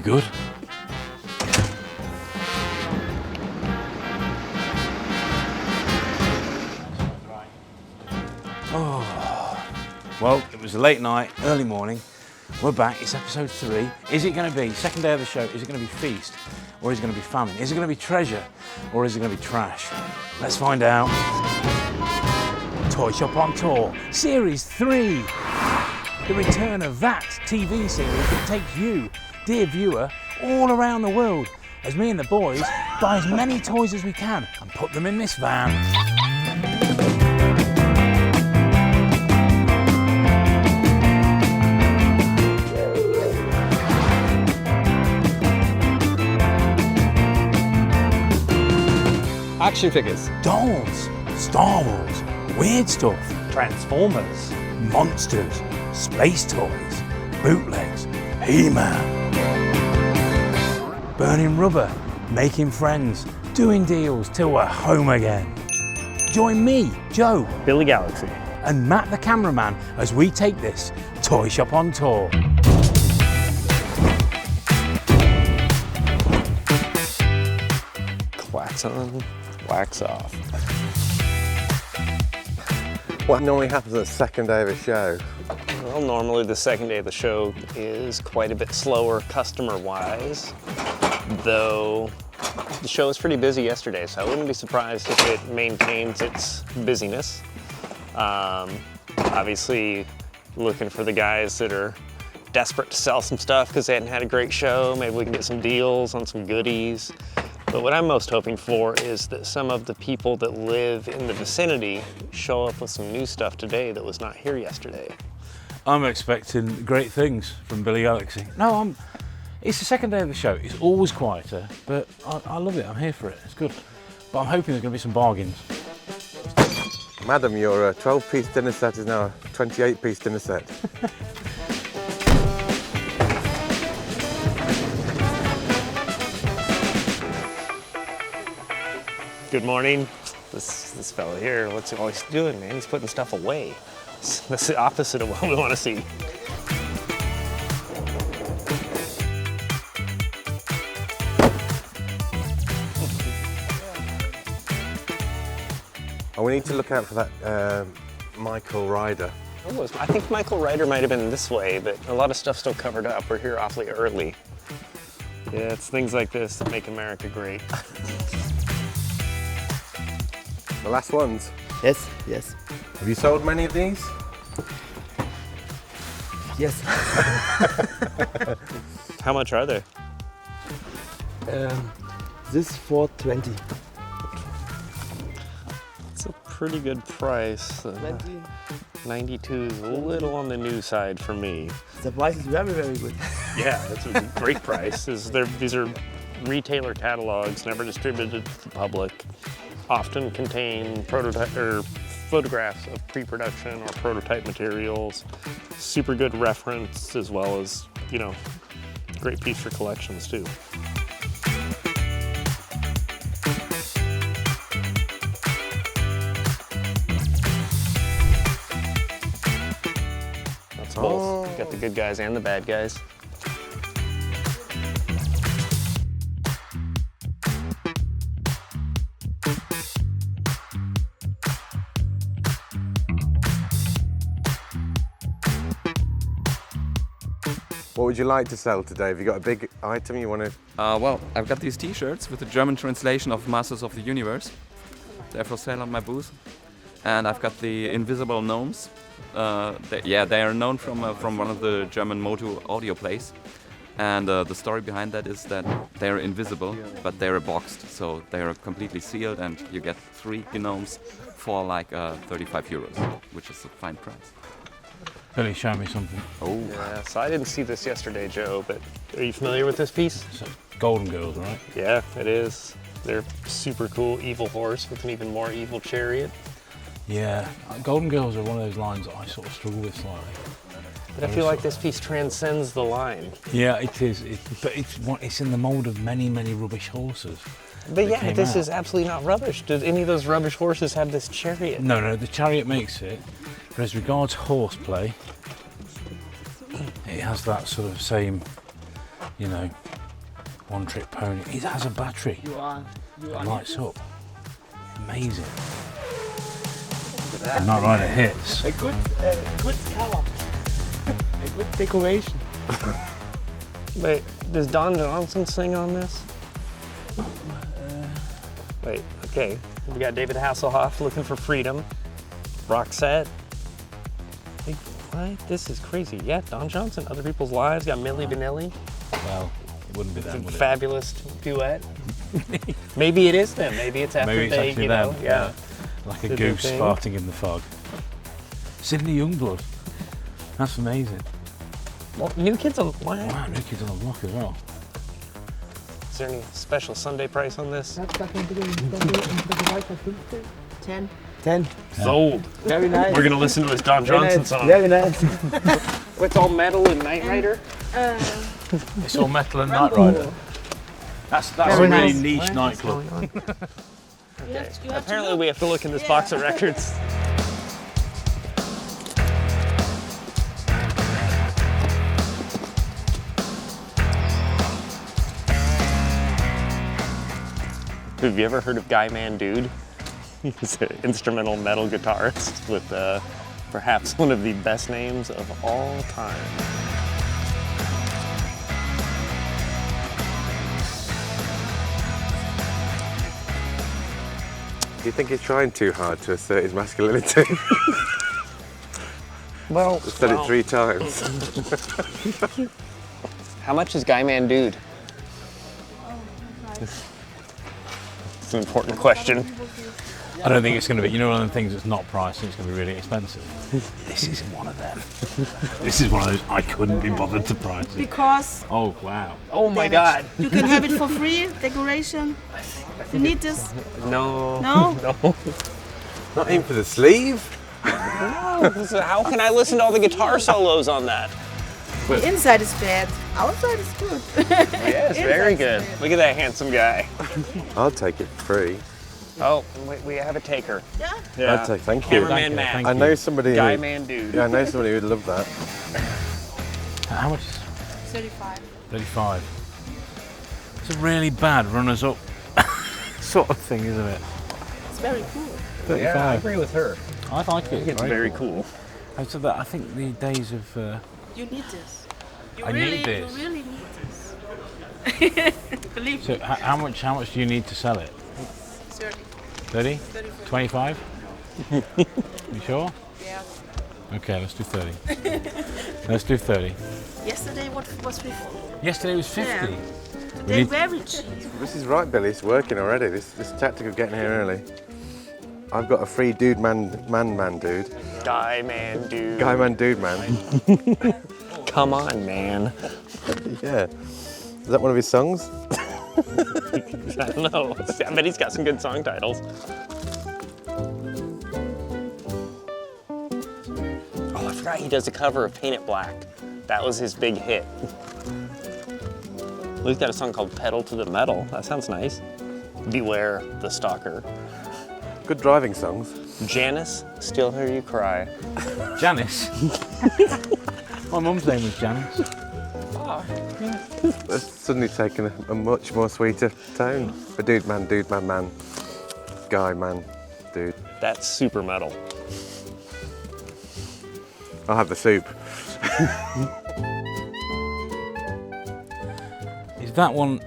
good. Oh, well, it was a late night, early morning. We're back, it's episode 3. Is it going to be, second day of the show, is it going to be feast or is it going to be famine? Is it going to be treasure or is it going to be trash? Let's find out. Toy Shop on Tour, Series 3. The return of that TV series that takes you, dear viewer, all around the world as me and the boys buy as many toys as we can and put them in this van. Action figures. Dolls, Star Wars, weird stuff, Transformers, monsters, space toys, bootlegs, He-Man. Burning rubber, making friends, doing deals till we're home again. Join me, Joe, Billy Galaxy. and Matt the cameraman as we take this Toy Shop on Tour. Wax on, wax off. What normally happens on the second day of a show? Well, normally the second day of the show is quite a bit slower customer-wise, though the show was pretty busy yesterday, so I wouldn't be surprised if it maintains its busyness. Obviously, looking for the guys that are desperate to sell some stuff because they hadn't had a great show. Maybe we can get some deals on some goodies. But what I'm most hoping for is that some of the people that live in the vicinity show up with some new stuff today that was not here yesterday. I'm expecting great things from Billy Galaxy. No, it's the second day of the show. It's always quieter, but I love it. I'm here for it. It's good. But I'm hoping there's going to be some bargains. Madam, your 12-piece dinner set is now a 28-piece dinner set. Good morning. This fella here, what's he always doing, man? He's putting stuff away. That's the opposite of what we want to see. Oh, we need to look out for that Michael Ryder. I think Michael Ryder might have been this way, but a lot of stuff's still covered up. We're here awfully early. Yeah, it's things like this that make America great. The last ones. Yes, yes, Have you sold many of these? yes. How much are they? This for 20. It's a pretty good price. 20. 92 is a little on the new side for me. The price is very, very good. Yeah, that's a great price. These are retailer catalogs, never distributed to the public. Often contain prototype or photographs of pre-production or prototype materials. Super good reference, as well as, you know, great piece for collections too. That's both. Got the good guys and the bad guys. What would you like to sell today? Have you got a big item you want to... Well, I've got these t-shirts with the German translation of Masters of the Universe. They're for sale on my booth. And I've got the Invisible Gnomes. They are known from one of the German Motu audio plays. And the story behind that is that they're invisible, but they're boxed. So they're completely sealed and you get 3 gnomes for like 35 euros, which is a fine price. Billy, show me something. Oh. Yeah, so I didn't see this yesterday, Joe, but are you familiar with this piece? So, Golden Girls, right? Yeah, it is. They're super cool evil horse with an even more evil chariot. Yeah, Golden Girls are one of those lines that I sort of struggle with slightly. But I feel like this piece transcends the line. Yeah, it is. But it's in the mould of many, many rubbish horses. But yeah, this out. is absolutely not rubbish. Did any of those rubbish horses have this chariot? No, the chariot makes it. But as regards horseplay, it has that sort of same, you know, One trick pony. It has a battery. You are It lights up. Amazing. The Knight Rider hits. a good cover. A good decoration. Wait, does Don Johnson sing on this? Wait, okay. We got David Hasselhoff, Looking for Freedom. Roxette. Hey, what? This is crazy. Yeah, Don Johnson, Other People's Lives. Got Milli Vanilli. Well, it wouldn't be them, would it? Fabulous duet. Maybe it is them. Maybe it's after Maybe it's they, actually you know, them. yeah. Like a Did their goose thing. farting in the fog. Sydney Youngblood. That's amazing. Well, New Kids on what? Wow, New Kids on the Block as well. Is there any special Sunday price on this? 10. 10. Sold. Very nice. We're gonna listen to this Don Very Johnson nice. song. Very nice. It's all metal and Knight Rider. It's all metal and Knight Rider. That's a really nice. niche nightclub. Apparently we have to look in this box of records. Have you ever heard of Guy Man Dude? He's an instrumental metal guitarist with perhaps one of the best names of all time. Do you think he's trying too hard to assert his masculinity? Well, Said it 3 times. How much is Guy Man Dude? It's an important question. I don't think it's going to be, you know, one of the things that's not priced and it's going to be really expensive. This isn't one of them. This is one of those I couldn't be bothered to price it. Because Oh, wow. Oh my God. you can have it for free, decoration. You need this? No. No? No. Not in for the sleeve. So how can I listen to all the guitar solos on that? The inside is bad. Outside is good. Yes, very good. Look at that handsome guy. I'll take it for free. Oh, we have a taker. Yeah. I'll take. Thank you. Cameraman Matt. Thank I you. know somebody. Guy Who, Man Dude. yeah, I know somebody who'd love that. How much is 35. 35? It's a really bad runners-up sort of thing, isn't it? It's very cool. 35. Yeah, I agree with her. I like it. It's very cool. I said that I think the days of You need this. You I need this. You really need this. Believe so me. how much do you need to sell it? 30. 30? 35. 25? You sure? Yeah. Okay, let's do 30. Let's do 30. Yesterday what was 50? Yesterday was 50. Yeah. Today need- very cheap. This is right, Billy. It's working already. This tactic of getting here early. I've got a free dude man dude. Guy Man Dude. Guy man dude man. Come on, man. Yeah. Is that one of his songs? I don't know. I bet he's got some good song titles. Oh, I forgot he does a cover of Paint It Black. That was his big hit. He's got a song called Pedal to the Metal. That sounds nice. Beware the Stalker. Good driving songs. Janice, Still Hear You Cry. Janice? My mum's name was Janice. That's suddenly taken a much more sweeter tone. A dude man, man. Guy man, dude. That's super metal. I'll have the soup. Is that one,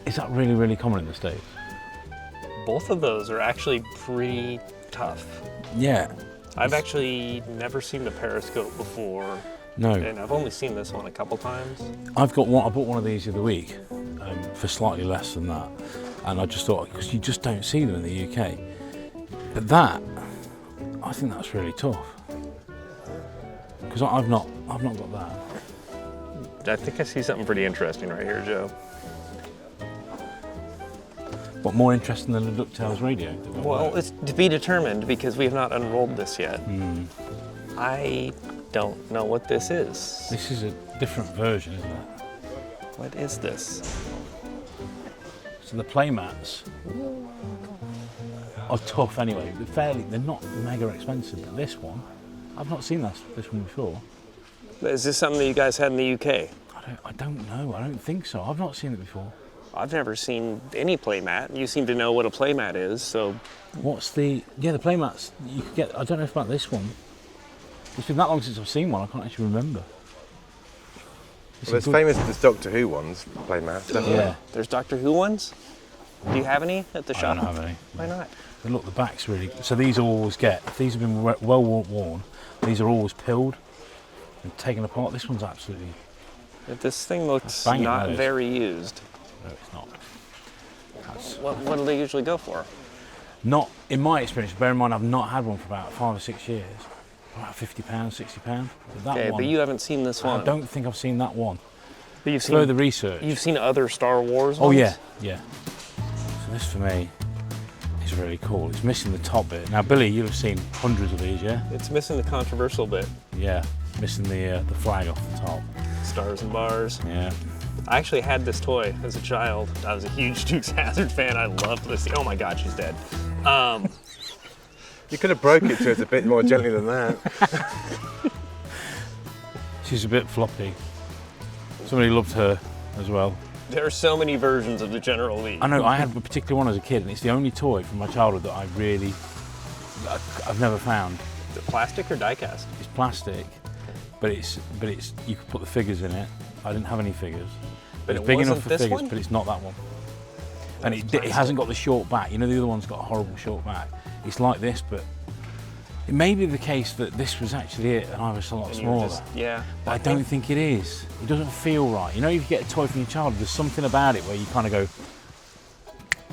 is that really, really common in the States? Both of those are actually pretty tough. Yeah. I've actually never seen the Periscope before, No. and I've only seen this one a couple times. I've got one, I bought one of these the other week for slightly less than that. And I just thought, because you just don't see them in the UK. But that, I think that's really tough. Because I've not got that. I think I see something pretty interesting right here, Joe. What, more interesting than the DuckTales radio? that we've Well, got? it's to be determined because we have not unrolled this yet. I don't know what this is. This is a different version, isn't it? What is this? So the playmats are tough anyway. They're not mega expensive, but this one, I've not seen this one before. Is this something that you guys had in the UK? I I don't know. I don't think so. I've not seen it before. I've never seen any playmat. You seem to know what a playmat is, so What's the... Yeah, the playmats you could get... I don't know about this one. It's been that long since I've seen one, I can't actually remember. Well, there's famous there's Doctor Who ones, playmats, definitely. Yeah. there's Doctor Who ones. Do you have any at the I shop? don't have any. Why not? But look, the back's really... So these always get... If these have been well worn, these are always pilled and taken apart. This one's absolutely... This thing looks Bang it, not that is. very used. No, it's not. That's What do they usually go for? not, in my experience, bear in mind I've not had one for about 5 or 6 years. About £50, £60. But that Okay, one, but you haven't seen this one. I don't think I've seen that one. But you've Further seen, research. you've seen other Star Wars Oh ones? yeah. So this for me is really cool. It's missing the top bit. Now Billy, you'll have seen hundreds of these, yeah? It's missing the controversial bit. Yeah, missing the flag off the top. Stars and bars. Yeah. I actually had this toy as a child. I was a huge Dukes Hazzard fan. I loved this. Oh my God, she's dead. You could have broke it to us a bit more gently than that. She's a bit floppy. Somebody loved her as well. There are so many versions of the General Lee. I know, I had a particular one as a kid, and it's the only toy from my childhood that I've never found. Is it plastic or die-cast? It's plastic, but it's you could put the figures in it. I didn't have any figures. But It's it big enough wasn't for this figures, one? but it's not that one. And it hasn't got the short back. You know, the other one's got a horrible short back. It's like this, but it may be the case that this was actually it, and I was a lot And you were smaller. just- yeah. But I don't think it is. It doesn't feel right. You know, if you get a toy from your child, there's something about it where you kind of go,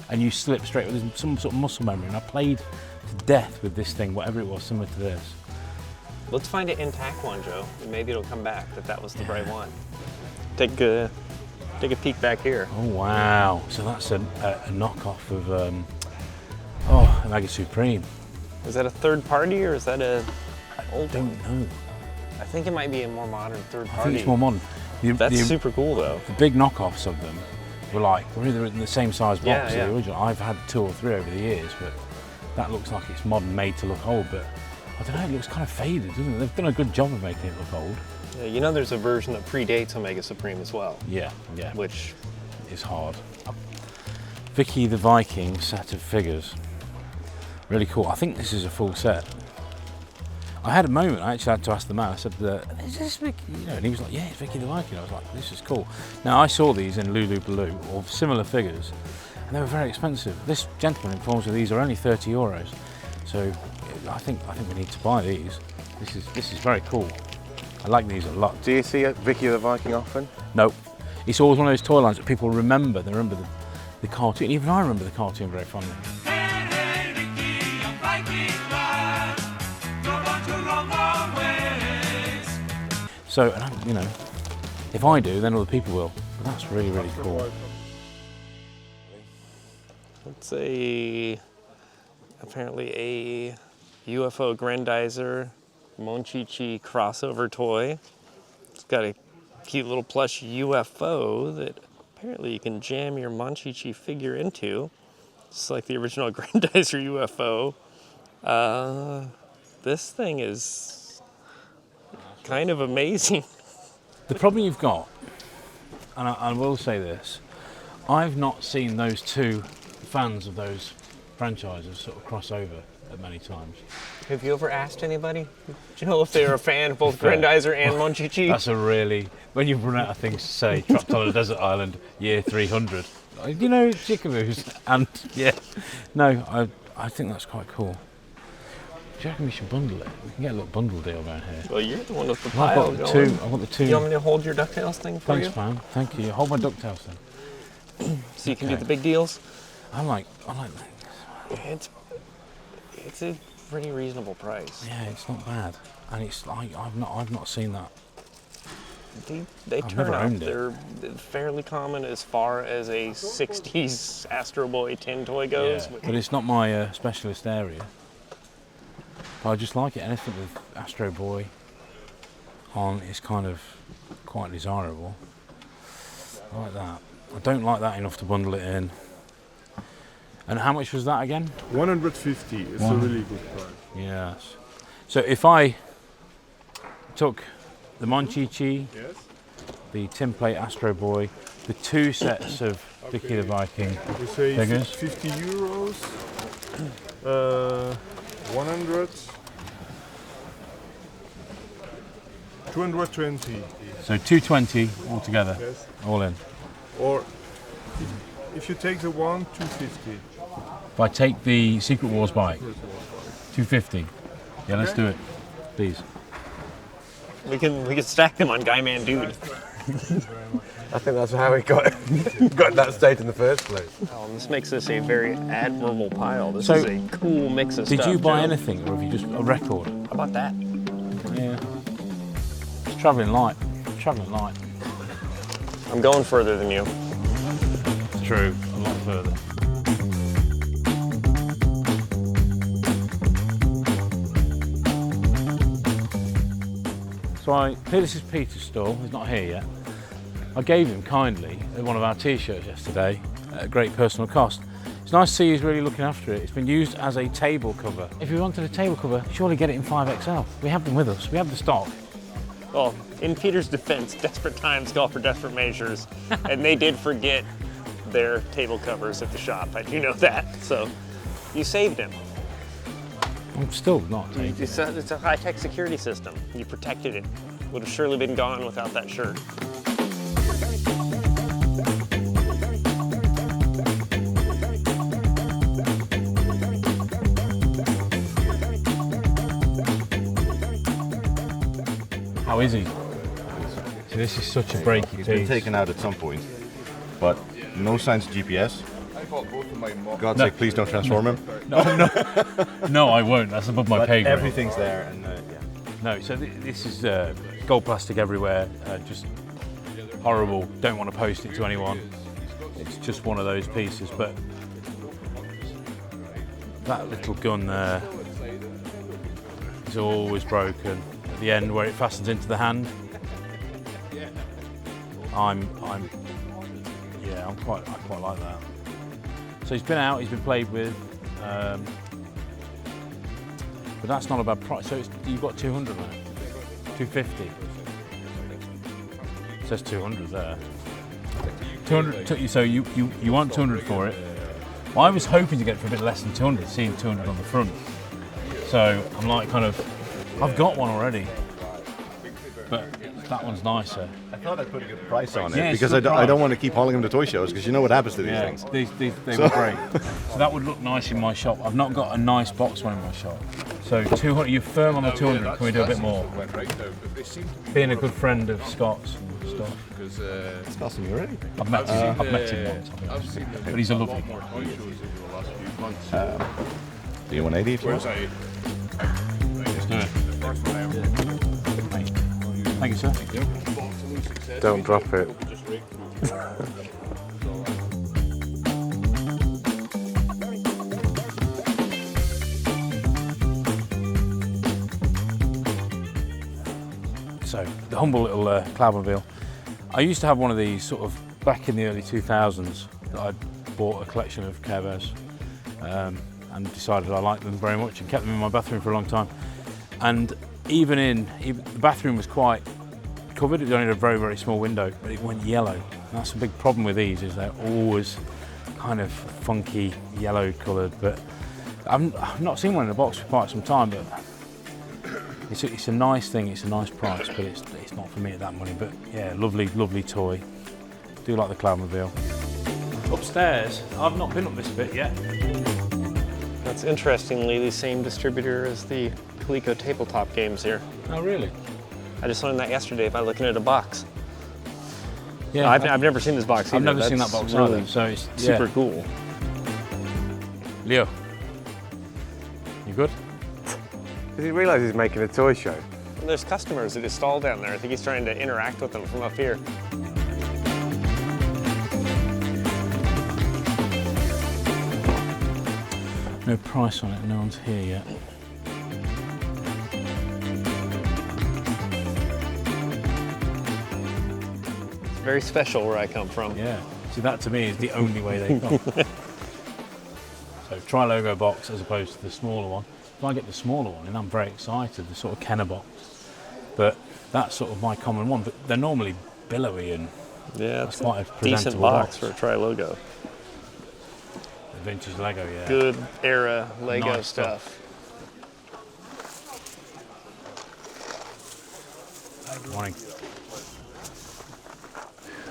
and you slip straight. There's some sort of muscle memory, and I played to death with this thing, whatever it was, similar to this. Let's find an intact one, Joe, and maybe it'll come back that was the right one. Take a peek back here. Oh wow! So that's a knockoff of a Mega Supreme. Is that a third party or is that a old Don't one? know. I think it might be a more modern third I party. think it's more modern. That's super cool though. The big knockoffs of them were either in the same size box Yeah, as yeah. the original. I've had 2 or 3 over the years, but that looks like it's modern, made to look old. But I don't know, it looks kind of faded, doesn't it? They've done a good job of making it look old. Yeah, you know there's a version that predates Omega Supreme as well, Yeah. which It's hard. Vicky the Viking set of figures. Really cool. I think this is a full set. I had a moment, I actually had to ask the man, I said, is this Vicky? You know, and he was like, yeah, it's Vicky the Viking. I was like, this is cool. Now, I saw these in Lulu Baloo, or similar figures, and they were very expensive. This gentleman informs me these are only €30. So I think we need to buy these. This is very cool. I like these a lot. Do you see Vicky the Viking often? Nope. It's always one of those toy lines that people remember. They remember the cartoon. Even I remember the cartoon very fondly. So, and you know, if I do, then other people will. But that's really, really cool. it's apparently a UFO Grandizer Monchichi crossover toy. It's got a cute little plush UFO that apparently you can jam your Monchichi figure into. It's like the original Grandizer UFO. This thing is kind of amazing. The problem you've got, and I will say this, I've not seen those two fans of those franchises sort of cross over at many times. Have you ever asked anybody, do you know if they're a fan of both Grandizer and Monchichi? That's a really, when you've run out of things to say, trapped on a desert island, year 300. You know, chickaboos, and yeah. No, I think that's quite cool. Do you reckon we should bundle it? We can get a little bundle deal down here. Well, you're the one with the I've pile got the going. two. I've got the two. You want me to hold your DuckTales thing for Thanks, you? man. Thank you. Hold my DuckTales then. So you can do Okay. the big deals? I like that. It's a pretty reasonable price. Yeah, it's not bad, and it's like I've not seen that. They I've turn never up. owned it. They're fairly common as far as a 60s Astro Boy tin toy goes. But it's not my specialist area. But I just like it. Anything with Astro Boy on is kind of quite desirable. I like that. I don't like that enough to bundle it in. And how much was that again? 150 is a really good price. Yes. So if I took the Monchichi, Yes. the tin plate Astro Boy, the 2 sets of Dickie the Viking We say figures. 50 euros, 100, 220. So 220 altogether, Yes. all in. Or if you take the one, 250. If I take the Secret Wars bike, 250. Yeah, let's do it, please. We can stack them on Guy Man Dude. I think that's how we got got in that state in the first place. Oh, this makes this a very admirable pile. This So, is a cool mix of Did stuff. you buy Joe. anything, or have you just a record? How about that? Yeah. It's travelling light. Travelling light. I'm going further than you. It's true, a lot further. So this is Pieter's stall. He's not here yet. I gave him kindly one of our t-shirts yesterday at a great personal cost. It's nice to see he's really looking after it. It's been used as a table cover. If you wanted a table cover, surely get it in 5XL. We have them with us. We have the stock. Well, in Peter's defense, desperate times call for desperate measures, and they did forget their table covers at the shop. I do know that. So you saved him. I'm still not taking It's a high-tech security system. You protected it. Would have surely been gone without that shirt. How is he? So this is such a breaky He's been piece. taken out at some point, but no signs of GPS. God's sake, please don't transform him. No, I won't. That's above my pay grade. Everything's there, and yeah. No, so this is gold plastic everywhere. Just horrible. Don't want to post it to anyone. It's just one of those pieces. But that little gun there is always broken. At the end where it fastens into the hand, I quite like that. So he's been out, he's been played with, but that's not a bad price. So you've got 200 there, 250. It says 200 there. 200. So you want 200 for it? Well, I was hoping to get it for a bit less than 200, seeing 200 on the front. So I'm like I've got one already, but that one's nicer. I thought I'd put a good price on it Yeah, it's because good I don't price. want to keep hauling them to toy shows because you know what happens to these Yeah, things. they were great. So that would look nice in my shop. I've not got a nice box one in my shop. So 200, you're firm on the 200, can we do a bit more? Being a good friend of Scott's and stuff. It's costing me already. I've met him once, I'll be honest. But he's a lovely guy. Do you 180 if you want? Let's do it. Thank you, sir. Don't drop it. So, the humble little Cloudmobile. I used to have one of these sort of back in the early 2000s that I bought a collection of Care Bears and decided I liked them very much and kept them in my bathroom for a long time. And even the bathroom was quite covered. It only had a very, very small window, but it went yellow. And that's a big problem with these, is they're always kind of funky yellow coloured. But I've not seen one in a box for quite some time, but it's a nice thing, it's a nice price, but it's not for me at that money. But yeah, lovely, lovely toy. Do like the Cloudmobile. Upstairs, I've not been up this bit yet. That's interestingly the same distributor as the Coleco tabletop games here. Oh really? I just learned that yesterday by looking at a box. Yeah, I've never seen this box either. I've never seen that That's box really either, so it's super cool. Leo, you good? Does he realise he's making a toy show? There's customers at his stall down there. I think he's trying to interact with them from up here. No price on it, no one's here yet. It's very special where I come from. Yeah, see that to me is the only way they come. So try logo box as opposed to the smaller one. If I get the smaller one, and I'm very excited, the sort of Kenner box. But that's sort of my common one. But they're normally billowy and Yeah, that's it's quite a a decent presentable box box. for a tri-logo. The vintage Lego, yeah. Good era Lego Nice stuff. Morning.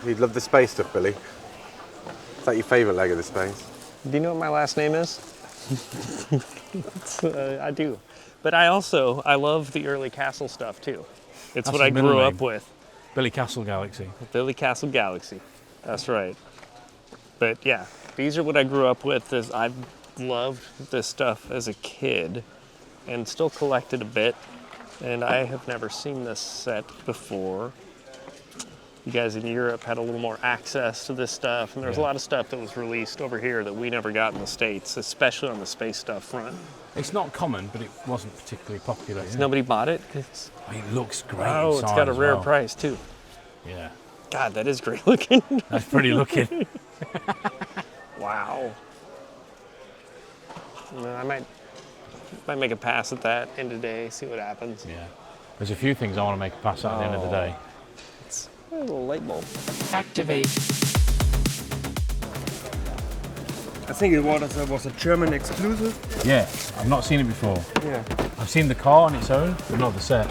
You love the space stuff, Billy. Is that your favourite Lego, the space? Do you know what my last name is? I do. But I love the early Castle stuff too. It's That's what I his middle grew name. up with. Billy Castle Galaxy. Billy Castle Galaxy. That's right. But yeah, these are what I grew up with. I've loved this stuff as a kid and still collected a bit. And I have never seen this set before. You guys in Europe had a little more access to this stuff, and there was a lot of stuff that was released over here that we never got in the States, especially on the space stuff front. It's not common, but it wasn't particularly popular. is it? Nobody bought it? It looks great. Oh, it's inside got a as rare well. price too. Yeah, God, that is great looking. that's pretty looking. Wow. No, I might make a pass at that in today, see what happens. Yeah. There's a few things I want to make a pass at the end of the day. It's a little light bulb. Activate. I think it was a German exclusive. Yeah, I've not seen it before. Yeah. I've seen the car on its own, but not the set.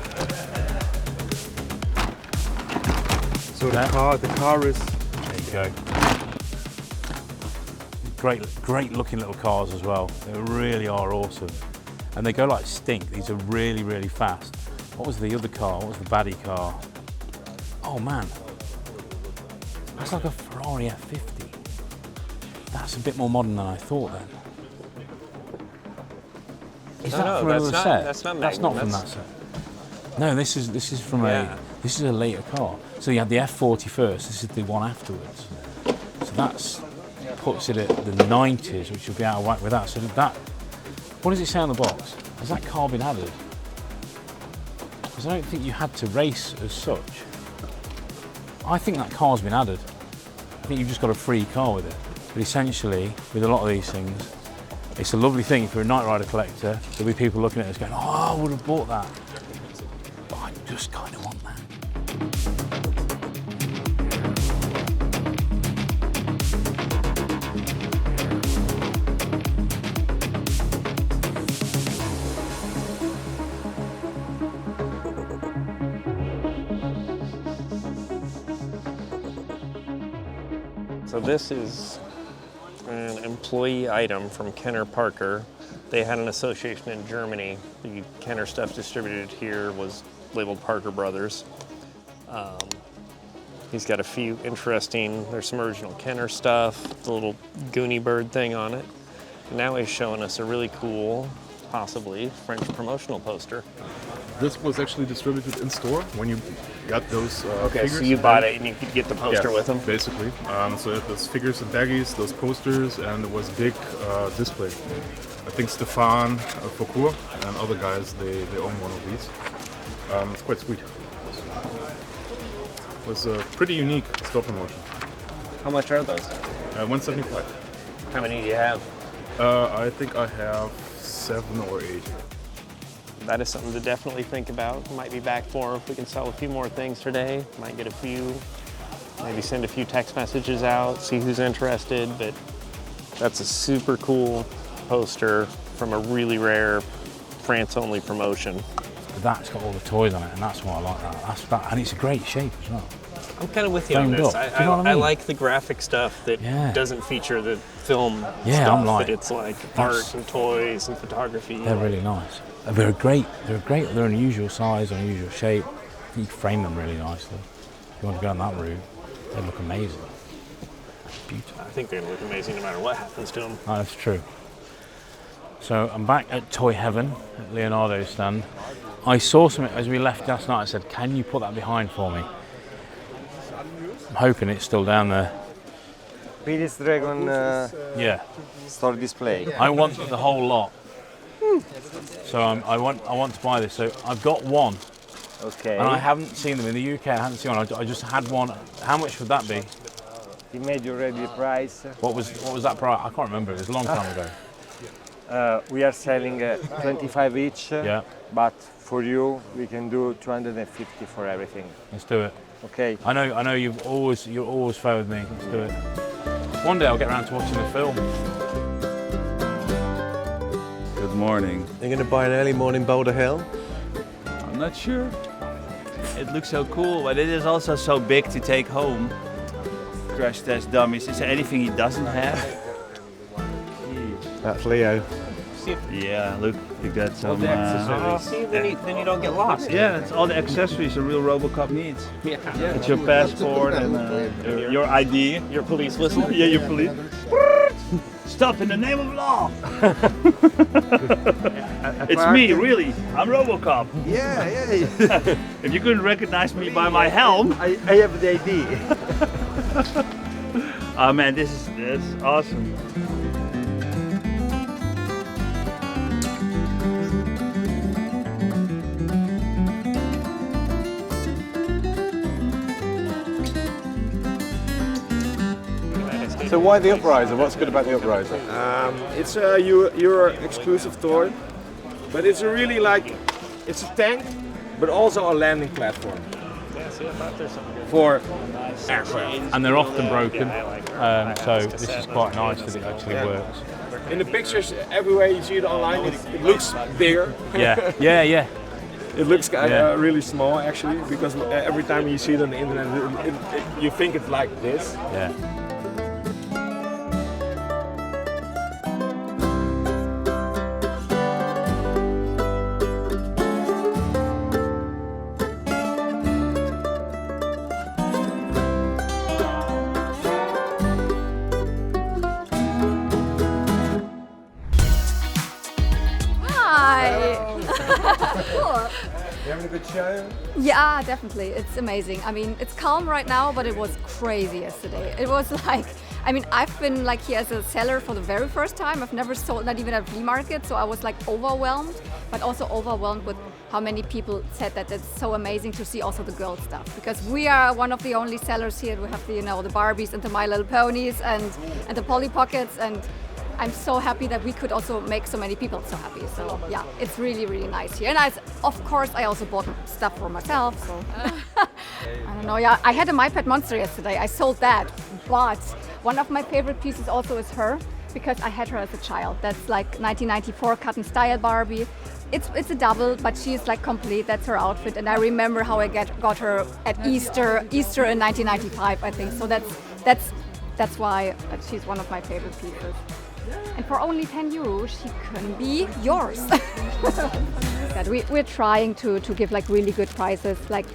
So the car is. There you go. Great looking little cars as well. They really are awesome. And they go like stink. These are really, really fast. What was the other car? What was the baddie car? Oh man. That's like a Ferrari F50. That's a bit more modern than I thought then. Is that from another set? That's not That's not Magnum, from that set. No, this is from this is a later car. So you had the F40 first, this is the one afterwards. So that's puts it at the 90s, which will be out of whack with that. So that, what does it say on the box? Has that car been added? Because I don't think you had to race as such. I think that car's been added. I think you've just got a free car with it. But essentially, with a lot of these things, it's a lovely thing if you're a Knight Rider collector. There'll be people looking at us going, oh, I would have bought that. But I just kind of want that. So this is an employee item from Kenner Parker. They had an association in Germany. The Kenner stuff distributed here was labeled Parker Brothers. He's got a few interesting, there's some original Kenner stuff, the little Goonie bird thing on it. And now he's showing us a really cool, possibly French promotional poster. This was actually distributed in store when you got those Okay, figures. so you bought it and you could get the poster with them? Basically. So it was figures and baggies, those posters, and it was big display. I think Stefan Foucault and other guys, they own one of these. It's quite sweet. It was a pretty unique store promotion. How much are those? 175. How many do you have? I think I have 7 or 8. That is something to definitely think about. Might be back for if we can sell a few more things today. Might get a few, maybe send a few text messages out, see who's interested. But that's a super cool poster from a really rare France-only promotion. That's got all the toys on it, and that's why I like that. And it's a great shape as well. I'm kind of with you on Framed this. up. Do you know what I mean? like the graphic stuff that doesn't feature the film Yeah, stuff. I'm like, that it's like art and toys and photography. They're really nice. They're great. They're unusual size, unusual shape. You frame them really nicely. If you want to go on that route, they look amazing. Beautiful. I think they look amazing no matter what happens to them. Oh, that's true. So I'm back at Toy Heaven at Leonardo's stand. I saw something as we left last night. I said, "Can you put that behind for me?" I'm hoping it's still down there. Pieter's Dragon Yeah. store display. I want the whole lot. So I want to buy this. So I've got one. Okay. And I haven't seen them in the UK. I haven't seen one. I just had one. How much would that be? He made you already the price. What was that price? I can't remember. It was a long time ago. We are selling 25 each. Yeah. but for you, we can do 250 for everything. Let's do it. Okay. I know you're always fair with me. Let's do it. One day I'll get around to watching the film. Good morning. You're going to buy an early morning Boulder Hill? I'm not sure. It looks so cool, but it is also so big to take home. Crash test dummies. Is there anything he doesn't have? That's Leo. Yeah, look, you got some. See, then you don't get lost. Yeah, it's all the accessories a real RoboCop needs. Yeah. It's your passport and your ID. Your police whistle. Yeah, your police. Stop in the name of law! It's me, really. I'm RoboCop. Yeah. If you couldn't recognize me by my helm, I have the ID. oh man, this is awesome. So why the Upriser? What's good about the Upriser? It's your exclusive toy, but it's a really it's a tank, but also a landing platform for aircraft. And they're often broken, so this is quite nice that it actually works. In the pictures, everywhere you see it online, it looks bigger. Yeah. It looks really small actually, because every time you see it on the internet, you think it's like this. Yeah. You having a good show? Yeah, definitely. It's amazing. I mean, it's calm right now, but it was crazy yesterday. It was like, I mean, I've been like here as a seller for the very first time. I've never sold, not even at a flea market, so I was like overwhelmed, but also overwhelmed with how many people said that it's so amazing to see also the girl stuff, because we are one of the only sellers here. We have the, the Barbies and the My Little Ponies and the Polly Pockets, and I'm so happy that we could also make so many people so happy. So yeah, it's really, really nice here. And of course, I also bought stuff for myself. So I don't know. Yeah, I had a MyPet Monster yesterday. I sold that, but one of my favorite pieces also is her, because I had her as a child. That's like 1994 cotton style Barbie. It's a double, but she's like complete. That's her outfit. And I remember how I got her at Easter in 1995, I think. So that's why she's one of my favorite pieces. And for only 10 euros, she can be yours. We're trying to give like really good prices, like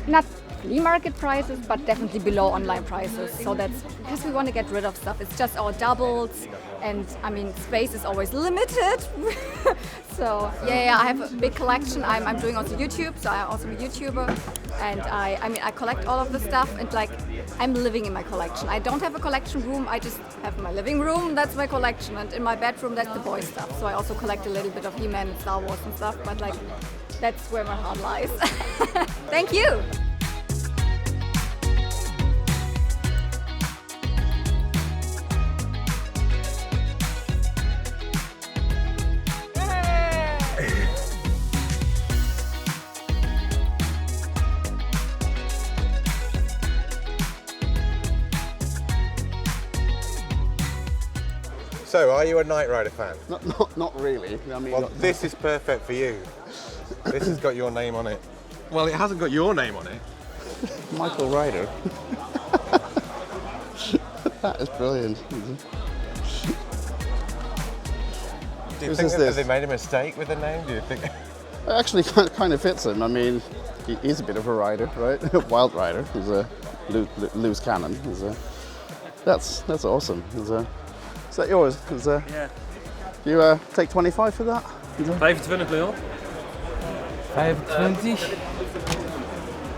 not flea market prices, but definitely below online prices. So that's because we want to get rid of stuff. It's just our doubles, and I mean, space is always limited. So yeah, I have a big collection. I'm doing also YouTube, so I'm also a YouTuber, and I collect all of the stuff, and like I'm living in my collection. I don't have a collection room. I just have my living room. That's my collection, and in my bedroom, that's the boy stuff. So I also collect a little bit of He-Man and Star Wars and stuff, but like that's where my heart lies. Thank you. So, are you a Knight Rider fan? Not really. I mean, well, this is perfect for you. This has got your name on it. Well, it hasn't got your name on it. Michael Ryder. That is brilliant. Do you think that they made a mistake with the name? Do you think? It actually kind of fits him. I mean, he's a bit of a rider, right? Wild rider. He's a loose cannon. That's awesome. Is that yours? Yeah. You take 25 for that? 25 Leon. 25?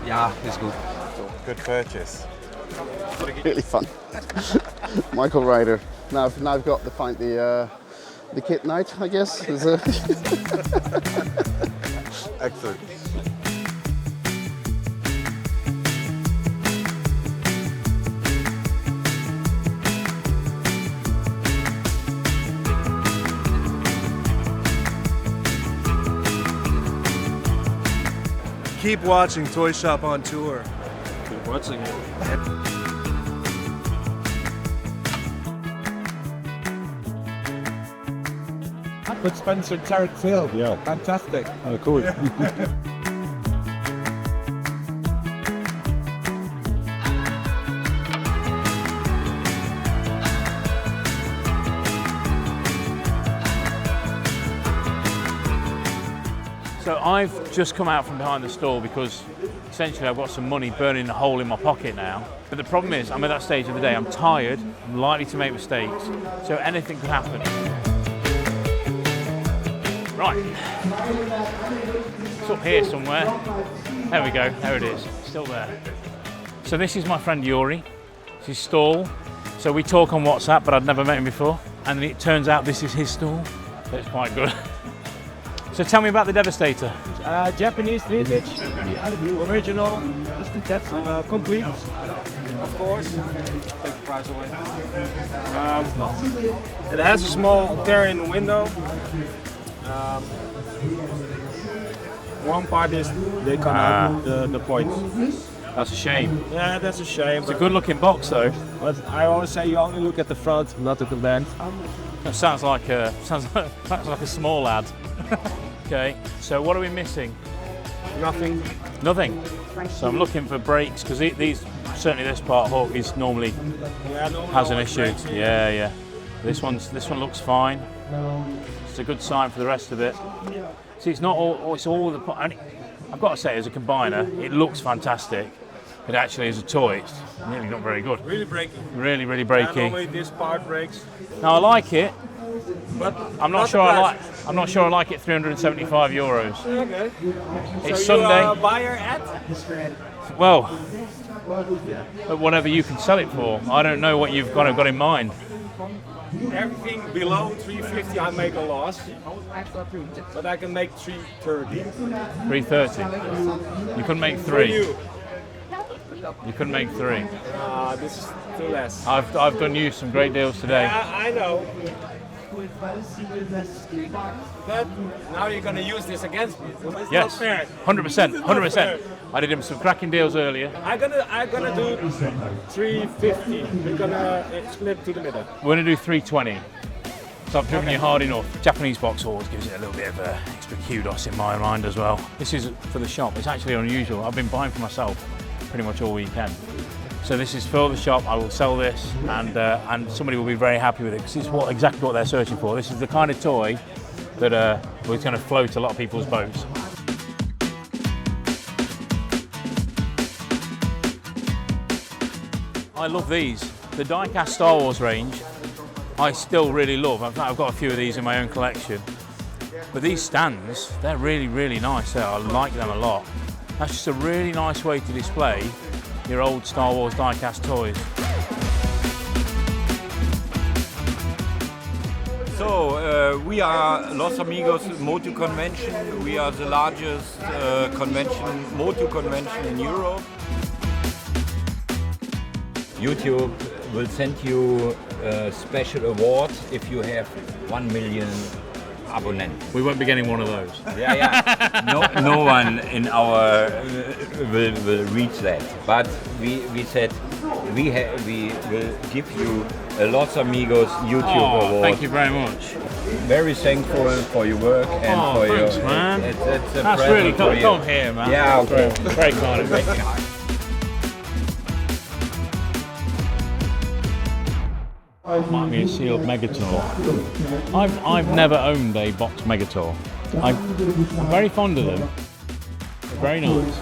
Yeah, it's good. Good purchase. Really fun. Michael Ryder. Now I've got to find the kit knight, I guess. Excellent. keep watching Toy Shop on Tour. Keep watching it. With Spencer Tarrant Field. Yeah. Fantastic. Oh, cool. So I've just come out from behind the stall because essentially I've got some money burning a hole in my pocket now. But the problem is I'm at that stage of the day, I'm tired, I'm likely to make mistakes, so anything could happen. Right, it's up here somewhere. There we go, there it is, still there. So this is my friend Yuri, it's his stall. So we talk on WhatsApp, but I'd never met him before. And then it turns out this is his stall, so it's quite good. So tell me about the Devastator. Japanese vintage, original, that's complete, of course. Take the price away. It has a small tear in the window. One part is they cut out the points. That's a shame. Yeah, that's a shame. It's a good looking box though. But I always say you only look at the front, not at the back. That sounds like a small ad. Okay, so what are we missing? Nothing. Nothing. So I'm looking for brakes because these, certainly this part hook is normally has an issue. Yeah. This one looks fine. It's a good sign for the rest of it. See, it's not all. It's all the. I've got to say, as a combiner, it looks fantastic, but actually, as a toy, it's really not very good. Really breaky. Really breaky. Normally this part breaks. Now I like it, but I'm not sure I like it. 375 euros. Okay. It's so Sunday. You are a buyer at? Well, but whatever you can sell it for. I don't know what you've got in mind. Everything below 350 I make a loss, but I can make 330. 330. You couldn't make 3. You couldn't make 3. This is too less. I've done you some great deals today. Yeah, I know. But now you're going to use this against me. It's Yes, not fair. 100%, 100%. I did him some cracking deals earlier. I'm gonna do 350. We're gonna split to the middle. We're going to do 320. So I've driven you hard enough. Japanese box always gives it a little bit of extra kudos in my mind as well. This is for the shop. It's actually unusual. I've been buying for myself pretty much all weekend. So this is for the shop. I will sell this, and somebody will be very happy with it because it's exactly what they're searching for. This is the kind of toy that was going to float a lot of people's boats. I love these. The die-cast Star Wars range, I still really love. I've got a few of these in my own collection. But these stands, they're really nice. I like them a lot. That's just a really nice way to display your old Star Wars die-cast toys. So, we are Los Amigos Moto Convention. We are the largest moto convention in Europe. YouTube will send you a special award if you have 1 million abonnents. We won't be getting one of those. Yeah. No one in our will reach that. But we said we will give you a Los Amigos YouTube award. Thank you very much. Very thankful for your work and for thanks, your. Man. That's really cool. Come here, man. Yeah. Okay. Very kind of me. Might be a sealed Megator. I've never owned a box Megator. I'm very fond of them. Very nice.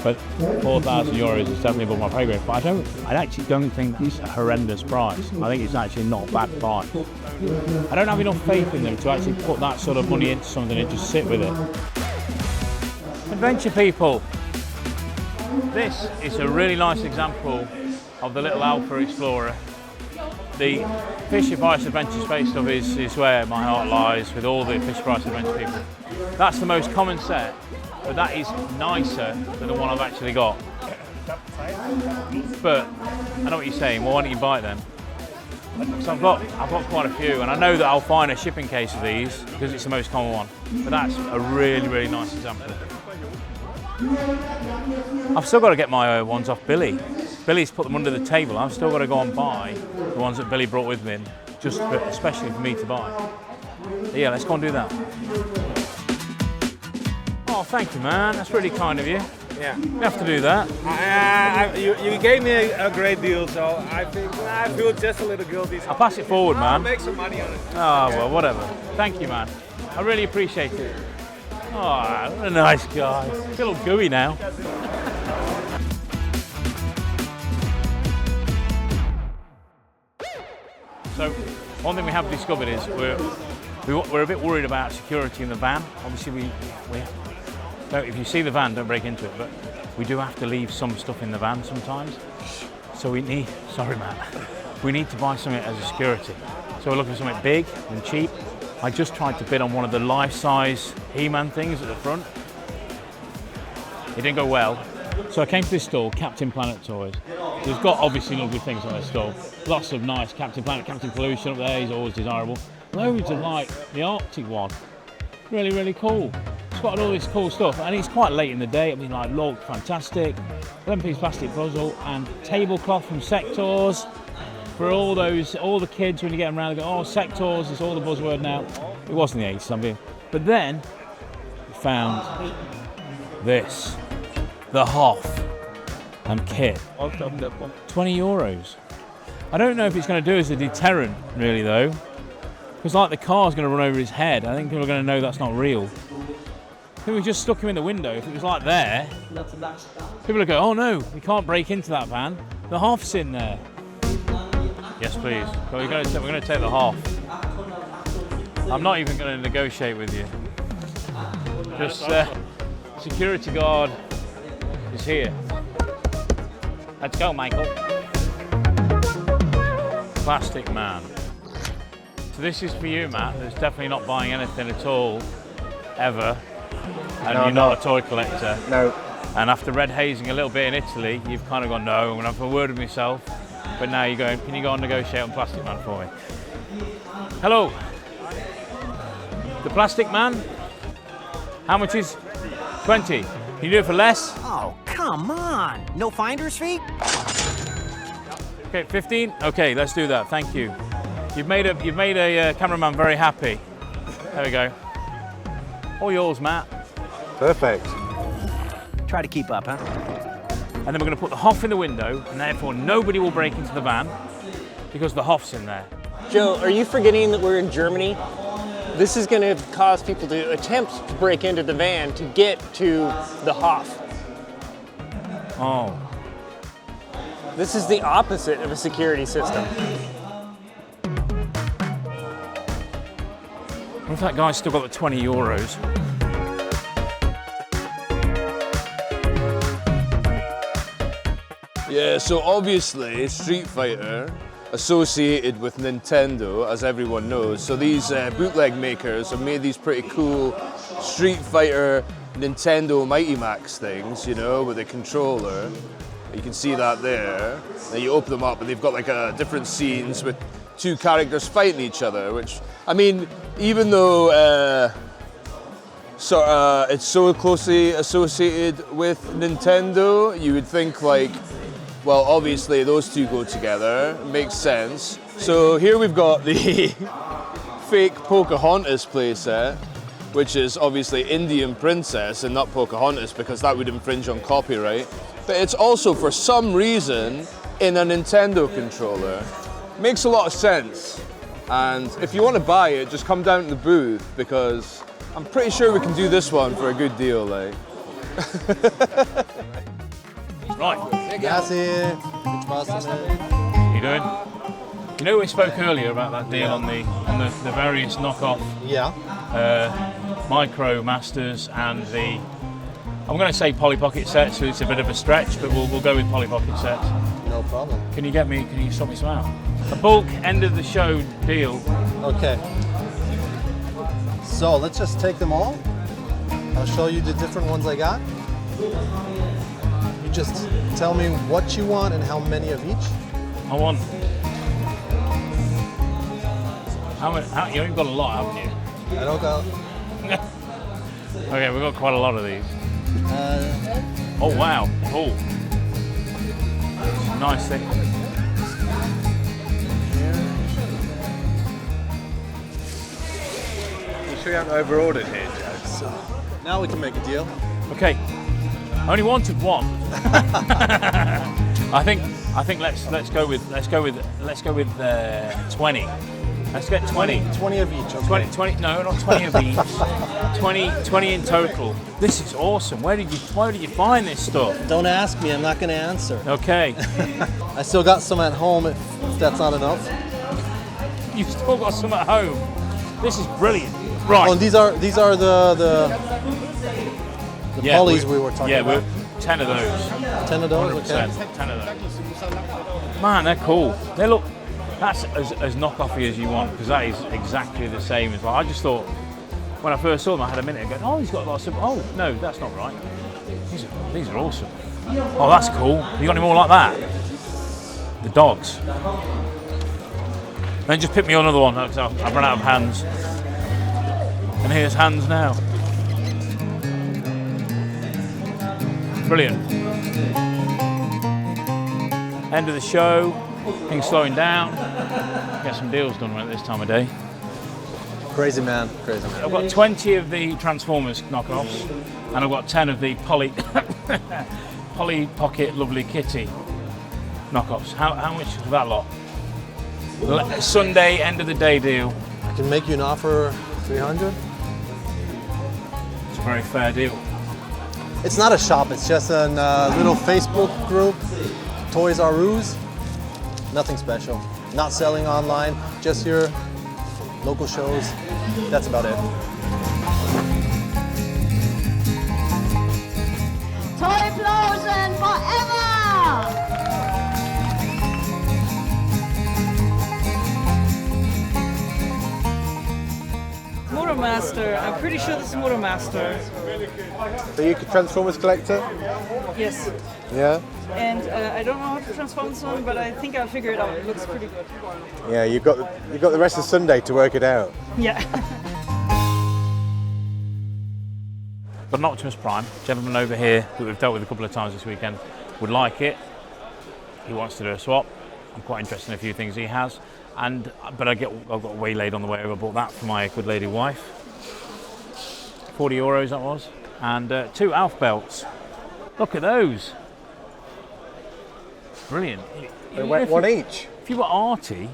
But 4,000 euros is definitely above my pay grade. But I actually don't think it's a horrendous price. I think it's actually not a bad price. I don't have enough faith in them to actually put that sort of money into something and just sit with it. Adventure people. This is a really nice example of the little Alpha Explorer. The Fisher Price Adventure Space stuff is where my heart lies with all the Fisher Price Adventure people. That's the most common set, but that is nicer than the one I've actually got. But I know what you're saying, well, why don't you buy it then? So I've got quite a few, and I know that I'll find a shipping case of these because it's the most common one. But that's a really nice example. I've still got to get my ones off Billy. Billy's put them under the table. I've still got to go and buy the ones that Billy brought with me, just especially for me to buy. But yeah, let's go and do that. Oh, thank you, man. That's really kind of you. Yeah. You have to do that. You gave me a great deal, so I think I feel just a little guilty. I'll pass it forward, man. I'll make some money on it. Oh, well, whatever. Thank you, man. I really appreciate it. Oh, what a nice guy. He's a little gooey now. So, one thing we have discovered is we're a bit worried about security in the van. Obviously, so if you see the van, don't break into it, but we do have to leave some stuff in the van sometimes. So we need, sorry Matt, we need to buy something as a security. So we're looking for something big and cheap. I just tried to bid on one of the life-size He-Man things at the front. It didn't go well. So I came to this stall, Captain Planet Toys. They've got obviously lovely things on their stall. Lots of nice Captain Planet, Captain Pollution up there, he's always desirable. Loads of like the Arctic one. Really, really cool. It's got all this cool stuff, and it's quite late in the day. I mean, like, look, fantastic. 11-piece plastic puzzle and tablecloth from Sectors for all the kids when you get them around. They go, oh, Sectors is all the buzzword now. It wasn't the 80s, something. But then we found this, the Hoff and kit. 20 euros. I don't know if it's going to do as a deterrent, really, though. Because like the car's going to run over his head. I think people are going to know that's not real. I think we just stuck him in the window. If it was like there, people would go, oh no, we can't break into that van. The Hoff's in there. Yes, please. We're going to take the Hoff. I'm not even going to negotiate with you. Just security guard is here. Let's go, Michael. Plastic Man. So this is for you, Matt. There's definitely not buying anything at all, ever. And No, you're not a toy collector. No. And after red hazing a little bit in Italy, you've kind of gone, no, I'm going to have a word with myself. But now you're going, can you go and negotiate on Plastic Man for me? Hello. The Plastic Man? How much is 20? Can you do it for less? Oh, come on. No finder's fee? Okay, 15? Okay, let's do that. Thank you. You've made a cameraman very happy. There we go. All yours, Matt. Perfect. Try to keep up, huh? And then we're going to put the Hoff in the window, and therefore nobody will break into the van because the Hoff's in there. Joe, are you forgetting that we're in Germany? This is going to cause people to attempt to break into the van to get to the Hoff. Oh. This is the opposite of a security system. What if that guy's still got the 20 euros? Yeah, so obviously Street Fighter associated with Nintendo, as everyone knows. So these bootleg makers have made these pretty cool Street Fighter Nintendo Mighty Max things, you know, with a controller. You can see that there. Then you open them up and they've got like different scenes with two characters fighting each other, which, I mean, even though it's so closely associated with Nintendo, you would think like, well, obviously those two go together, it makes sense. So here we've got the fake Pocahontas playset, which is obviously Indian Princess and not Pocahontas because that would infringe on copyright. But it's also, for some reason, in a Nintendo controller. Makes a lot of sense. And if you want to buy it, just come down to the booth because I'm pretty sure we can do this one for a good deal, like. Right. Grazie. How you doing? You know we spoke earlier about that deal on the various knockoff Micro Masters and the, I'm going to say Polly Pocket sets, so it's a bit of a stretch, but we'll go with Polly Pocket sets. No problem. Can you sort me some out? A bulk end of the show deal. Okay. So let's just take them all. I'll show you the different ones I got. You just tell me what you want and how many of each. I want. You've got a lot, haven't you? I don't got. Okay, we've got quite a lot of these. Oh wow! Oh, nice thing. You sure you haven't overordered here, Joe? So now we can make a deal. Okay, I only wanted one. I think let's go with 20. Let's get 20. 20 of each. Okay. 20, no, not 20 of each. 20 in total. This is awesome. Where did you find this stuff? Don't ask me. I'm not going to answer. Okay. I still got some at home. If that's not enough. You've still got some at home. This is brilliant. Right. Oh, and these are the polys we were talking about. Yeah, 10 of those. 10 of those. Okay. 10 of those. Man, they're cool. They look. That's as knockoffy as you want, because that is exactly the same as well. I just thought, when I first saw them, I had a minute ago, oh, he's got lots of, oh, no, that's not right. These are awesome. Oh, that's cool. You got any more like that? The dogs. Then just pick me another one, because I've run out of hands. And here's hands now. Brilliant. End of the show. Things slowing down. Get some deals done at this time of day. Crazy man, crazy man. I've got 20 of the Transformers knockoffs, and I've got 10 of the Polly Pocket Lovely Kitty knockoffs. How much is that lot? Sunday end of the day deal. I can make you an offer 300. It's a very fair deal. It's not a shop. It's just a little Facebook group. Toys R Us. Nothing special. Not selling online, just your local shows. That's about it. Toyplosion forever! Motormaster. I'm pretty sure this is Motormaster. Are you a Transformers collector? Yes. Yeah? And I don't know how to transform this one, but I think I'll figure it out. It looks pretty good. Yeah, you've got the rest of Sunday to work it out. Yeah. But an Optimus Prime, gentleman over here that we've dealt with a couple of times this weekend, would like it. He wants to do a swap. I'm quite interested in a few things he has. But I've got waylaid on the way over. I bought that for my good lady wife. 40 euros that was. And 2 Alf belts. Look at those. Brilliant. One each? If you were arty,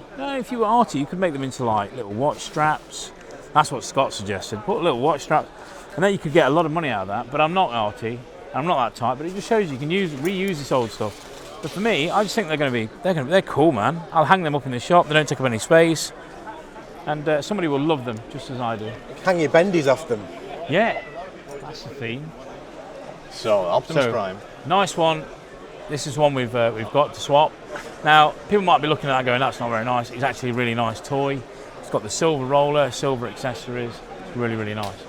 you could make them into like little watch straps. That's what Scott suggested. Put a little watch strap, and then you could get a lot of money out of that. But I'm not arty, I'm not that type. But it just shows you can reuse this old stuff. But for me, I just think they're cool, man. I'll hang them up in the shop. They don't take up any space, and somebody will love them just as I do. Hang your bendies off them. Yeah, that's the theme. So Optimus Prime. Nice one. This is one we've got to swap. Now, people might be looking at that going, that's not very nice. It's actually a really nice toy. It's got the silver roller, silver accessories. It's really, really nice.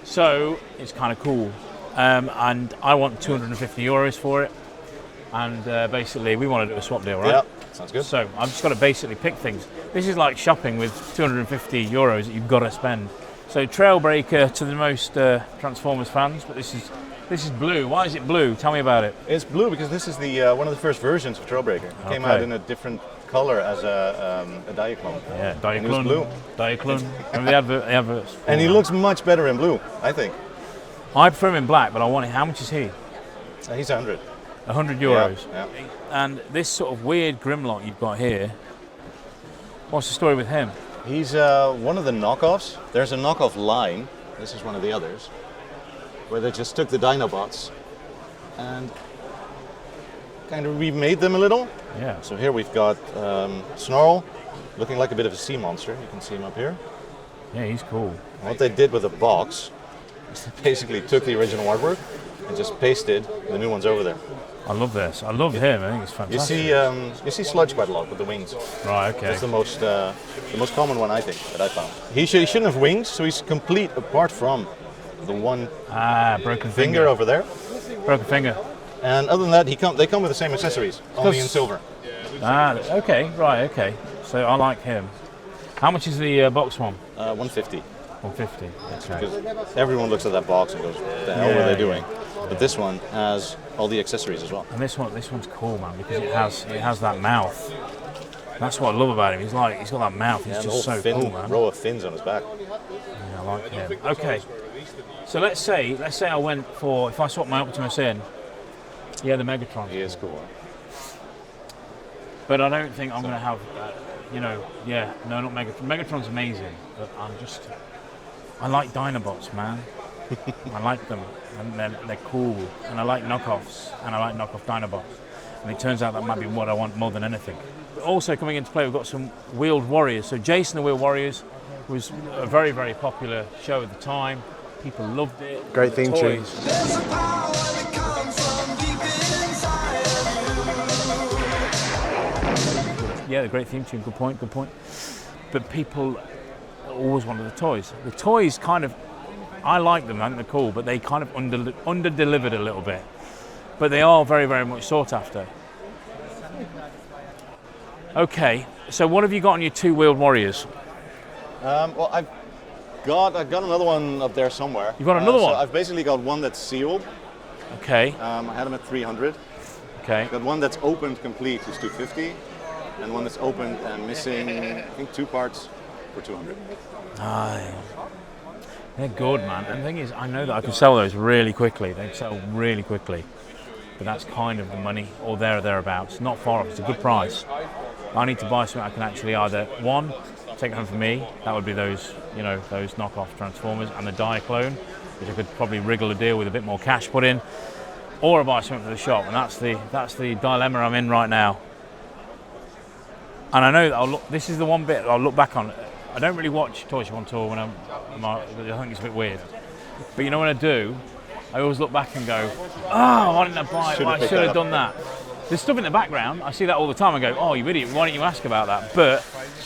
So, it's kind of cool. And I want 250 euros for it. And basically, we want to do a swap deal, right? Yeah, sounds good. So, I've just got to basically pick things. This is like shopping with 250 euros that you've got to spend. So, Trailbreaker to the most Transformers fans, but this is blue. Why is it blue? Tell me about it. It's blue because this is the one of the first versions of Trailbreaker. It came out in a different color as a Diaclone. Yeah, Diaclone. And it was blue. Diaclone. Remember the adverts? And he looks much better in blue, I think. I prefer him in black, but I want it. How much is he? He's 100. 100 euros. Yeah. And this sort of weird Grimlock you've got here, what's the story with him? He's one of the knockoffs. There's a knockoff line. This is one of the others, where they just took the Dinobots and kind of remade them a little. Yeah. So here we've got Snarl, looking like a bit of a sea monster. You can see him up here. Yeah, he's cool. What they did with the box is they basically took the original artwork and just pasted the new ones over there. I love this. I love him. I think it's fantastic. You see Sludge quite a lot with the wings. Right. Okay. That's the most common one I think that I found. He shouldn't have wings, so he's complete apart from the one broken finger over there. Broken finger. And other than that, they come with the same accessories, only in silver. Okay, right, okay. So I like him. How much is the box one? 150. 150. Okay. Because everyone looks at that box and goes, what the hell were they doing? But this one has all the accessories as well. And this one's cool, man, because it has that mouth. That's what I love about him. He's got that mouth. He's just so cool, man. Row of fins on his back. Yeah, I like him. Okay. So let's say I went for, if I swap my Optimus in, yeah, the Megatron. He is cool. But I don't think I'm going to have, no, not Megatron. Megatron's amazing, but I like Dinobots, man. I like them, and they're cool, and I like knockoffs, and I like knockoff Dinobots. And it turns out that might be what I want more than anything. But also coming into play, we've got some Wheeled Warriors. So Jason the Wheeled Warriors was a very, very popular show at the time. People loved it. Great theme tune. Yeah, the great theme tune. Good point. But people always wanted the toys. The toys kind of, I like them. I think they're cool, but they kind of under-delivered a little bit. But they are very, very much sought after. Okay, so what have you got on your two Wheeled Warriors? Well, I've got another one up there somewhere. You've got another one? So I've basically got one that's sealed. Okay. I had them at 300. Okay. I've got one that's opened complete, is 250, and one that's opened and missing, I think, 2 parts for 200. They're good, man. And the thing is, I know that I can sell those really quickly. They sell really quickly. But that's kind of the money, or there or thereabouts. Not far off. It's a good price. I need to buy something I can actually either, one, take home for me. That would be those, those knockoff Transformers and the Diaclone, which I could probably wriggle a deal with a bit more cash put in, or I buy something for the shop. And that's the dilemma I'm in right now. And I know that this is the one bit I'll look back on. I don't really watch Toy Shop on Tour when I think it's a bit weird. But when I do, I always look back and go, why didn't I buy it? I should have done that. There's stuff in the background. I see that all the time. I go, oh, you idiot, why didn't you ask about that? But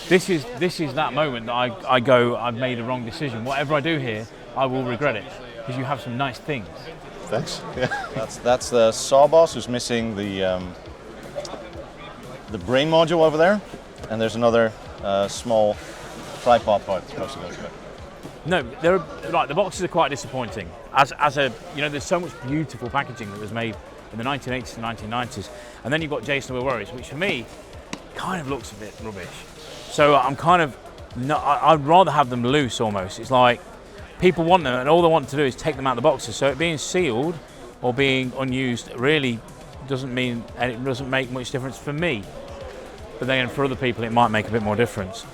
this is that moment that I go, I've made a wrong decision. Whatever I do here, I will regret it, because you have some nice things. Thanks. Yeah. That's the Sawboss who's missing the brain module over there, and there's another small tripod part that's supposed to go to it. No, the boxes are quite disappointing. There's so much beautiful packaging that was made in the 1980s and 1990s, and then you've got Jason the Wheeled Warriors, which for me kind of looks a bit rubbish. So I'm kind of I'd rather have them loose almost. It's like people want them, and all they want to do is take them out of the boxes. So it being sealed or being unused really doesn't mean, and it doesn't make much difference for me. But then for other people, it might make a bit more difference.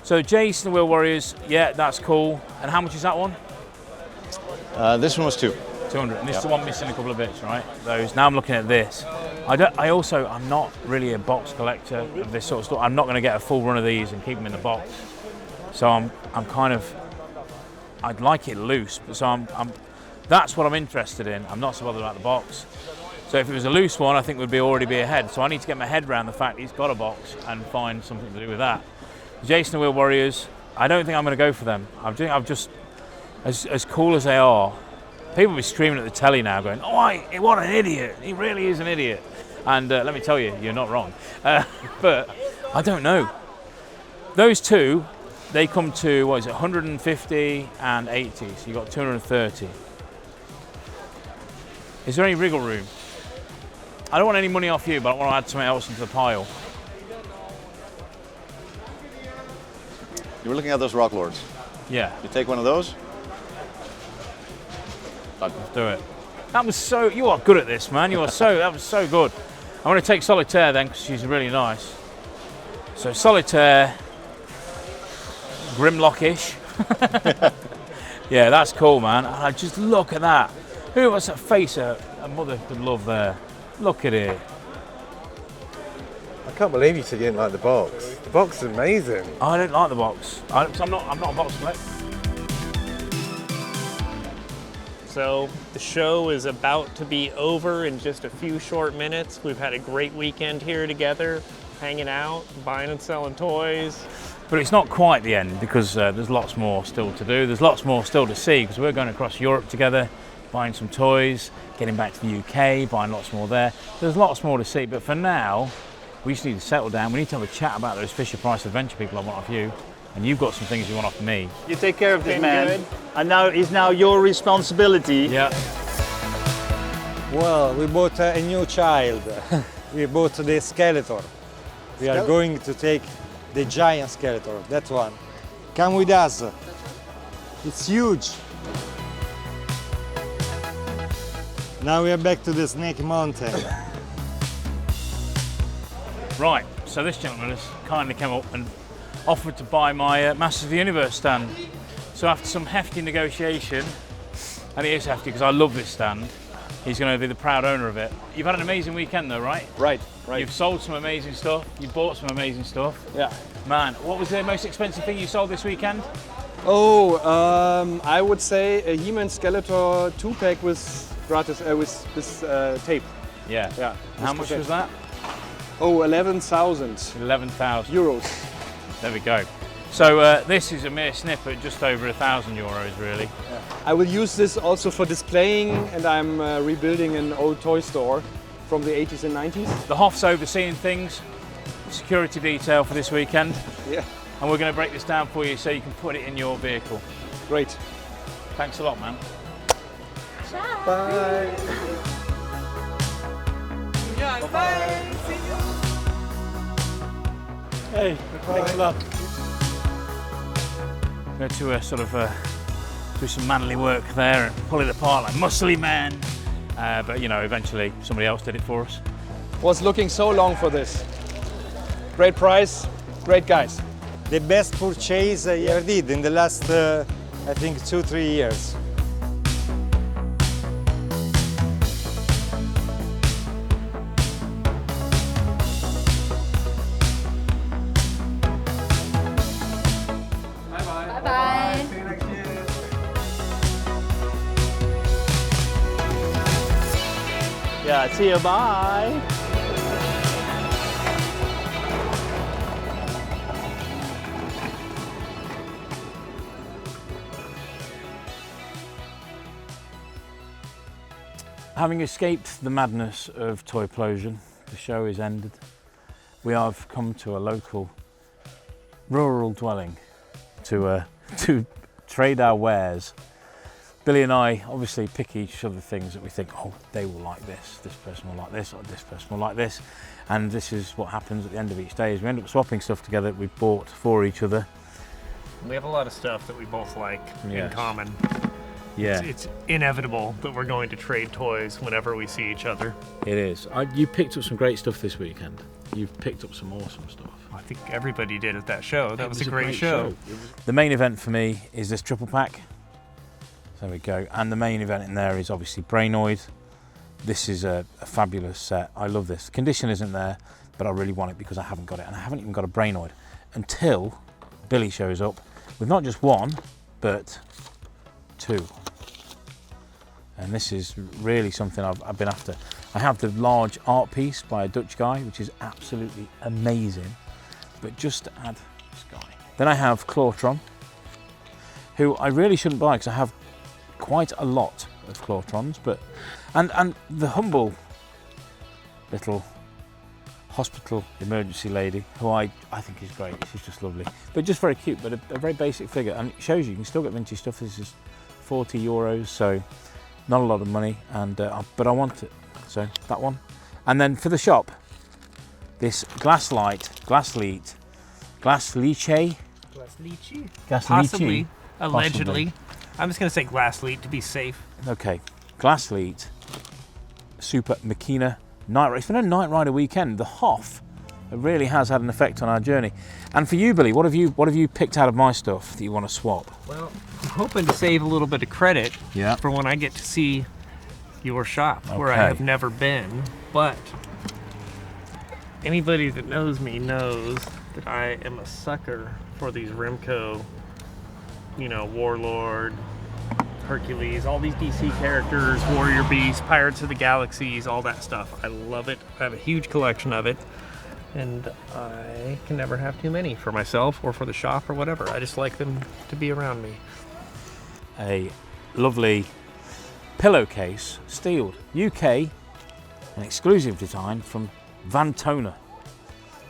So Jason the Wheeled Warriors, yeah, that's cool. And how much is that one? This one was 200, and this is the one missing a couple of bits, right? Those. Now I'm looking at this. I'm not really a box collector of this sort of stuff. I'm not going to get a full run of these and keep them in the box. So I'm kind of, I'd like it loose. So that's what I'm interested in. I'm not so bothered about the box. So if it was a loose one, I think we'd already be ahead. So I need to get my head around the fact he's got a box and find something to do with that. Jason the Wheeled Warriors, I don't think I'm going to go for them. I've just, as cool as they are, people will be screaming at the telly now going, oh, what an idiot. He really is an idiot. And let me tell you, you're not wrong. But I don't know. Those two, they come to, 150 and 80. So you've got 230. Is there any wriggle room? I don't want any money off you, but I want to add something else into the pile. You were looking at those Rock Lords. Yeah. You take one of those. Let's do it. That was so. You are good at this, man. You are so. That was so good. I'm going to take Solitaire then, because she's really nice. So Solitaire, Grimlock-ish. Yeah, that's cool, man. And just look at that. Who was that face a mother could love there? Look at it. I can't believe you said you didn't like the box. The box is amazing. I don't like the box. I'm not a box collector. So the show is about to be over in just a few short minutes. We've had a great weekend here together, hanging out, buying and selling toys. But it's not quite the end, because there's lots more still to do. There's lots more still to see, because we're going across Europe together, buying some toys, getting back to the UK, buying lots more there. There's lots more to see, but for now, we just need to settle down. We need to have a chat about those Fisher-Price Adventure people I want off you, and you've got some things you want off me. You take care of this man, and now it's now your responsibility. Yeah. Well, we bought a new child. We bought the Skeletor. We are going to take the giant Skeletor, that one. Come with us. It's huge. Now we are back to the Snake Mountain. Right, so this gentleman has kindly come up and offered to buy my Masters of the Universe stand. So after some hefty negotiation, and it is hefty because I love this stand, he's going to be the proud owner of it. You've had an amazing weekend though, right? Right. You've sold some amazing stuff, you bought some amazing stuff. Yeah. Man, what was the most expensive thing you sold this weekend? Oh, I would say a He-Man Skeletor 2-pack with gratis with this tape. Yeah. Yeah. How much was that? Oh, 11,000. 11,000 euros. There we go. So this is a mere snippet, just over 1,000 euros, really. Yeah. I will use this also for displaying, and I'm rebuilding an old toy store from the 80s and 90s. The Hoff's overseeing things, security detail for this weekend. Yeah. And we're going to break this down for you so you can put it in your vehicle. Great. Thanks a lot, man. Ciao. Bye. Yeah, bye. See you. Hey, thanks a lot. Going to sort of do some manly work there and pull it apart like muscly man. But you know, eventually somebody else did it for us. Was looking so long for this. Great price, great guys. The best purchase I ever did in the last, I think, 2-3 years. Bye-bye. See you next year. Yeah, see you, bye. Having escaped the madness of Toyplosion, the show is ended. We have come to a local rural dwelling to trade our wares. Billy and I obviously pick each other things that we think, oh, they will like this person will like this, or this person will like this. And this is what happens at the end of each day, is we end up swapping stuff together that we've bought for each other. We have a lot of stuff that we both like in common. Yeah. It's inevitable that we're going to trade toys whenever we see each other. It is. You picked up some great stuff this weekend. You've picked up some awesome stuff. I think everybody did at that show. That was a great show. The main event for me is this triple pack. There we go. And the main event in there is obviously Brainoid. This is a fabulous set. I love this. Condition isn't there, but I really want it because I haven't got it. And I haven't even got a Brainoid until Billy shows up with not just one, but two. And this is really something I've been after. I have the large art piece by a Dutch guy, which is absolutely amazing, but just to add this guy. Then I have Clawtron, who I really shouldn't buy because I have quite a lot of Clawtrons, but and the humble little hospital emergency lady, who I think is great. She's just lovely, but just very cute, but a very basic figure, and it shows you can still get vintage stuff. This is 40 euros, so not a lot of money, and but I want it, so that one. And then for the shop, this Glassleet, Possibly, allegedly. I'm just going to say Glassleet to be safe. Okay, Glassleet, Super Machina Night Rider. It's been a Night Rider weekend. The Hoff really has had an effect on our journey. And for you, Billy, what have you picked out of my stuff that you want to swap? Well, I'm hoping to save a little bit of credit for when I get to see your shop, where I have never been. But anybody that knows me knows that I am a sucker for these Remco, you know, Warlord, Hercules, all these DC characters, Warrior Beast, Pirates of the Galaxies, all that stuff. I love it. I have a huge collection of it. And I can never have too many for myself or for the shop or whatever. I just like them to be around me. A lovely pillowcase, steeled, UK, an exclusive design from Van Toner.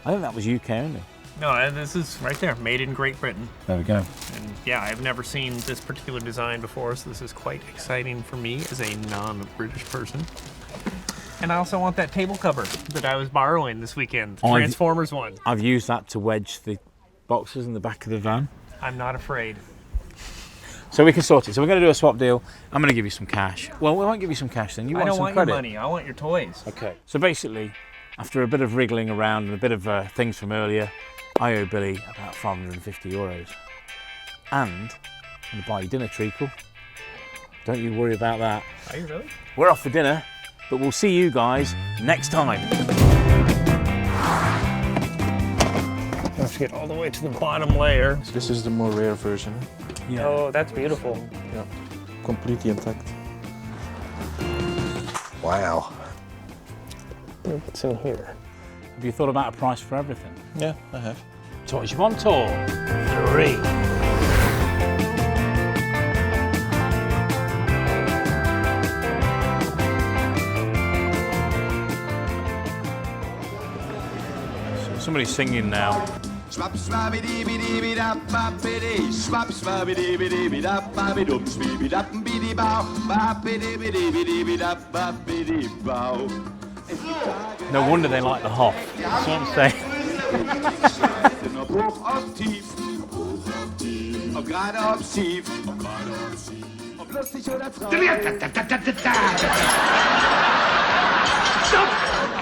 I think that was UK only. No, and this is right there, made in Great Britain. There we go. And yeah, I've never seen this particular design before, so this is quite exciting for me as a non-British person. And I also want that table cover that I was borrowing this weekend, the Transformers one. I've used that to wedge the boxes in the back of the van. I'm not afraid. So we can sort it. So we're going to do a swap deal. I'm going to give you some cash. Well, we won't give you some cash then. You want some credit? I don't want your money. I want your toys. Okay. So basically, after a bit of wriggling around and a bit of things from earlier, I owe Billy about €550. And I'm going to buy you dinner, treacle. Don't you worry about that. Are you really? We're off for dinner, but we'll see you guys next time. Let's get all the way to the bottom layer. This is the more rare version. Yeah. Oh, that's beautiful. Yeah, completely intact. Wow. What's in here? Have you thought about a price for everything? Yeah, I have. Toys you want tour 3. Somebody's singing now. Swap swabby dee dee dee da ba biddy, swap swabby dee dee da ba be dum swee da biddy bow, ba biddy dee da ba biddy bow. No wonder they like the Hoff. That's what I'm saying. Ob gerade ob schief, ob lustig oder traurig. Stop!